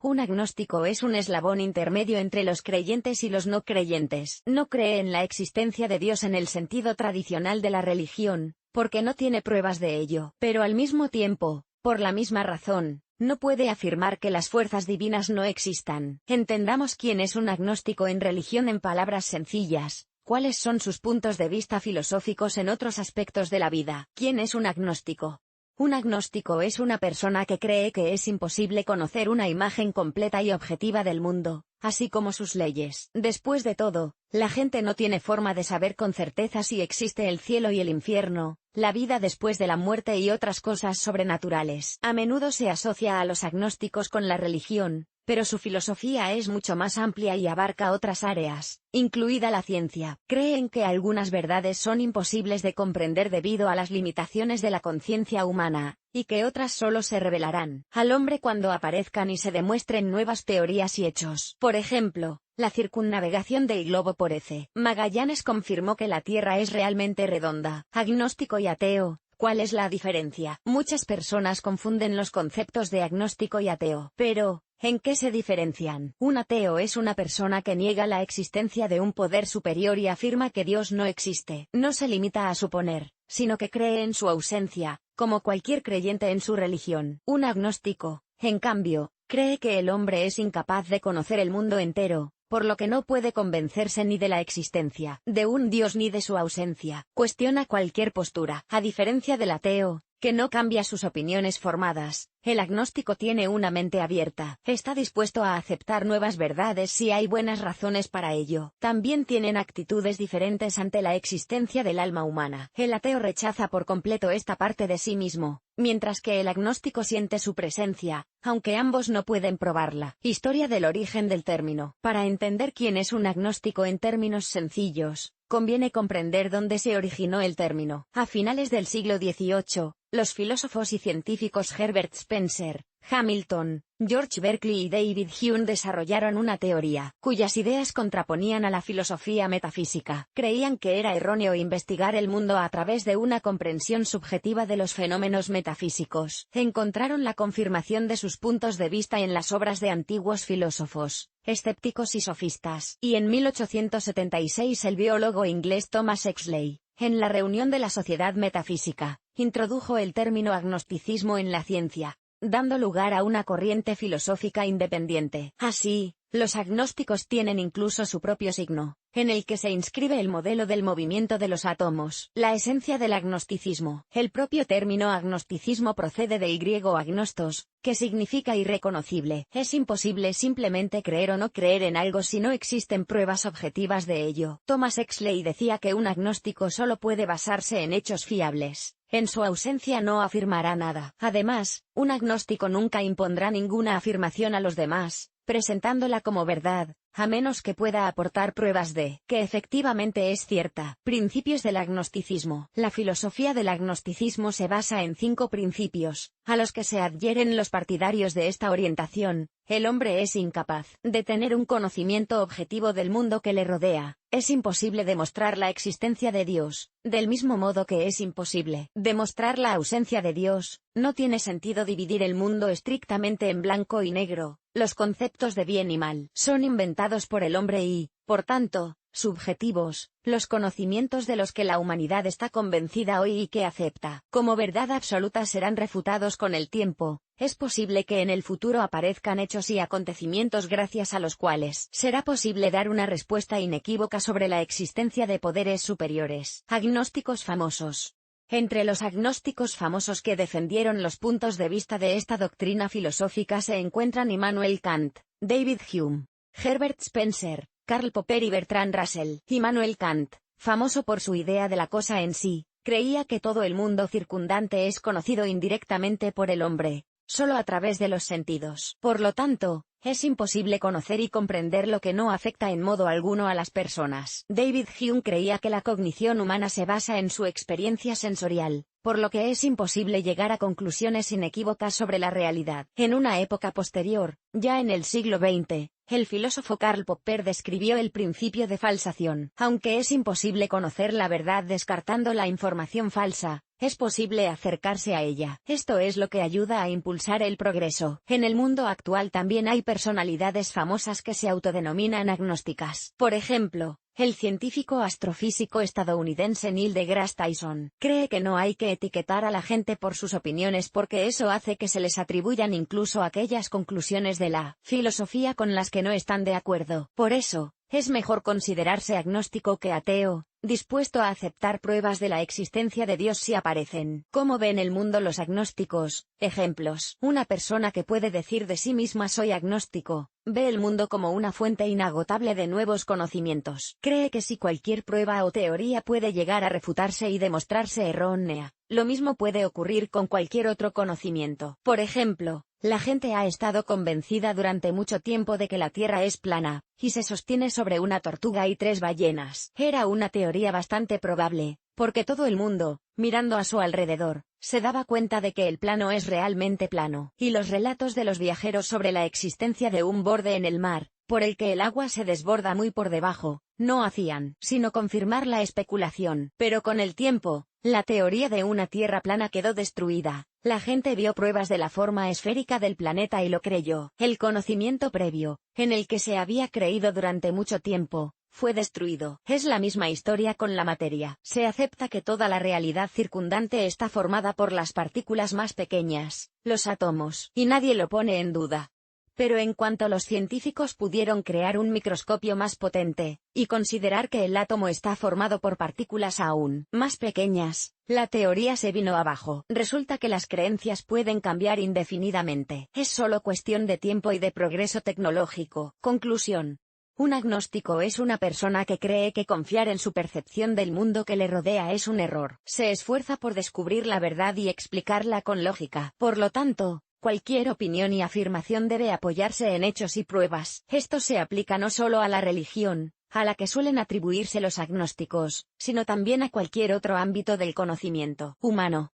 Un agnóstico es un eslabón intermedio entre los creyentes y los no creyentes. No cree en la existencia de Dios en el sentido tradicional de la religión, porque no tiene pruebas de ello. Pero al mismo tiempo, por la misma razón, no puede afirmar que las fuerzas divinas no existan. Entendamos quién es un agnóstico en religión en palabras sencillas. ¿Cuáles son sus puntos de vista filosóficos en otros aspectos de la vida? ¿Quién es un agnóstico? Un agnóstico es una persona que cree que es imposible conocer una imagen completa y objetiva del mundo, así como sus leyes. Después de todo, la gente no tiene forma de saber con certeza si existe el cielo y el infierno, la vida después de la muerte y otras cosas sobrenaturales. A menudo se asocia a los agnósticos con la religión, pero su filosofía es mucho más amplia y abarca otras áreas, incluida la ciencia. Creen que algunas verdades son imposibles de comprender debido a las limitaciones de la conciencia humana, y que otras solo se revelarán al hombre cuando aparezcan y se demuestren nuevas teorías y hechos. Por ejemplo, la circunnavegación del globo por E.C. Magallanes confirmó que la Tierra es realmente redonda. Agnóstico y ateo. ¿Cuál es la diferencia? Muchas personas confunden los conceptos de agnóstico y ateo. Pero, ¿en qué se diferencian? Un ateo es una persona que niega la existencia de un poder superior y afirma que Dios no existe. No se limita a suponer, sino que cree en su ausencia, como cualquier creyente en su religión. Un agnóstico, en cambio, cree que el hombre es incapaz de conocer el mundo entero, por lo que no puede convencerse ni de la existencia de un Dios ni de su ausencia. Cuestiona cualquier postura. A diferencia del ateo, que no cambia sus opiniones formadas, el agnóstico tiene una mente abierta. Está dispuesto a aceptar nuevas verdades si hay buenas razones para ello. También tienen actitudes diferentes ante la existencia del alma humana. El ateo rechaza por completo esta parte de sí mismo, mientras que el agnóstico siente su presencia, aunque ambos no pueden probarla. Historia del origen del término. Para entender quién es un agnóstico en términos sencillos, conviene comprender dónde se originó el término. A finales del siglo XVIII, los filósofos y científicos Herbert Spencer, Hamilton, George Berkeley y David Hume desarrollaron una teoría, cuyas ideas contraponían a la filosofía metafísica. Creían que era erróneo investigar el mundo a través de una comprensión subjetiva de los fenómenos metafísicos. Encontraron la confirmación de sus puntos de vista en las obras de antiguos filósofos, escépticos y sofistas. Y en 1876 el biólogo inglés Thomas Exley, en la reunión de la Sociedad Metafísica, introdujo el término agnosticismo en la ciencia, dando lugar a una corriente filosófica independiente. Así, los agnósticos tienen incluso su propio signo, en el que se inscribe el modelo del movimiento de los átomos. La esencia del agnosticismo. El propio término agnosticismo procede del griego agnostos, que significa irreconocible. Es imposible simplemente creer o no creer en algo si no existen pruebas objetivas de ello. Thomas Exley decía que un agnóstico solo puede basarse en hechos fiables. En su ausencia no afirmará nada. Además, un agnóstico nunca impondrá ninguna afirmación a los demás, presentándola como verdad, a menos que pueda aportar pruebas de que efectivamente es cierta. Principios del agnosticismo. La filosofía del agnosticismo se basa en 5 principios, a los que se adhieren los partidarios de esta orientación. El hombre es incapaz de tener un conocimiento objetivo del mundo que le rodea. Es imposible demostrar la existencia de Dios, del mismo modo que es imposible demostrar la ausencia de Dios. No tiene sentido dividir el mundo estrictamente en blanco y negro. Los conceptos de bien y mal son inventados por el hombre y, por tanto, subjetivos. Los conocimientos de los que la humanidad está convencida hoy y que acepta como verdad absoluta serán refutados con el tiempo. Es posible que en el futuro aparezcan hechos y acontecimientos gracias a los cuales será posible dar una respuesta inequívoca sobre la existencia de poderes superiores. Agnósticos famosos. Entre los agnósticos famosos que defendieron los puntos de vista de esta doctrina filosófica se encuentran Immanuel Kant, David Hume, Herbert Spencer, Karl Popper y Bertrand Russell. Immanuel Kant, famoso por su idea de la cosa en sí, creía que todo el mundo circundante es conocido indirectamente por el hombre, solo a través de los sentidos. Por lo tanto, es imposible conocer y comprender lo que no afecta en modo alguno a las personas. David Hume creía que la cognición humana se basa en su experiencia sensorial, por lo que es imposible llegar a conclusiones inequívocas sobre la realidad. En una época posterior, ya en el siglo XX, el filósofo Karl Popper describió el principio de falsación. Aunque es imposible conocer la verdad descartando la información falsa, es posible acercarse a ella. Esto es lo que ayuda a impulsar el progreso. En el mundo actual también hay personalidades famosas que se autodenominan agnósticas. Por ejemplo, el científico astrofísico estadounidense Neil deGrasse Tyson cree que no hay que etiquetar a la gente por sus opiniones porque eso hace que se les atribuyan incluso aquellas conclusiones de la filosofía con las que no están de acuerdo. Por eso, es mejor considerarse agnóstico que ateo, dispuesto a aceptar pruebas de la existencia de Dios si aparecen. ¿Cómo ven el mundo los agnósticos? Ejemplos. Una persona que puede decir de sí misma soy agnóstico, ve el mundo como una fuente inagotable de nuevos conocimientos. Cree que si cualquier prueba o teoría puede llegar a refutarse y demostrarse errónea, lo mismo puede ocurrir con cualquier otro conocimiento. Por ejemplo, la gente ha estado convencida durante mucho tiempo de que la Tierra es plana, y se sostiene sobre una tortuga y 3 ballenas. Era una teoría bastante probable, porque todo el mundo, mirando a su alrededor, se daba cuenta de que el plano es realmente plano. Y los relatos de los viajeros sobre la existencia de un borde en el mar, por el que el agua se desborda muy por debajo, no hacían sino confirmar la especulación. Pero con el tiempo, la teoría de una Tierra plana quedó destruida. La gente vio pruebas de la forma esférica del planeta y lo creyó. El conocimiento previo, en el que se había creído durante mucho tiempo, fue destruido. Es la misma historia con la materia. Se acepta que toda la realidad circundante está formada por las partículas más pequeñas, los átomos, y nadie lo pone en duda. Pero en cuanto los científicos pudieron crear un microscopio más potente, y considerar que el átomo está formado por partículas aún más pequeñas, la teoría se vino abajo. Resulta que las creencias pueden cambiar indefinidamente. Es solo cuestión de tiempo y de progreso tecnológico. Conclusión. Un agnóstico es una persona que cree que confiar en su percepción del mundo que le rodea es un error. Se esfuerza por descubrir la verdad y explicarla con lógica. Por lo tanto, cualquier opinión y afirmación debe apoyarse en hechos y pruebas. Esto se aplica no solo a la religión, a la que suelen atribuirse los agnósticos, sino también a cualquier otro ámbito del conocimiento humano.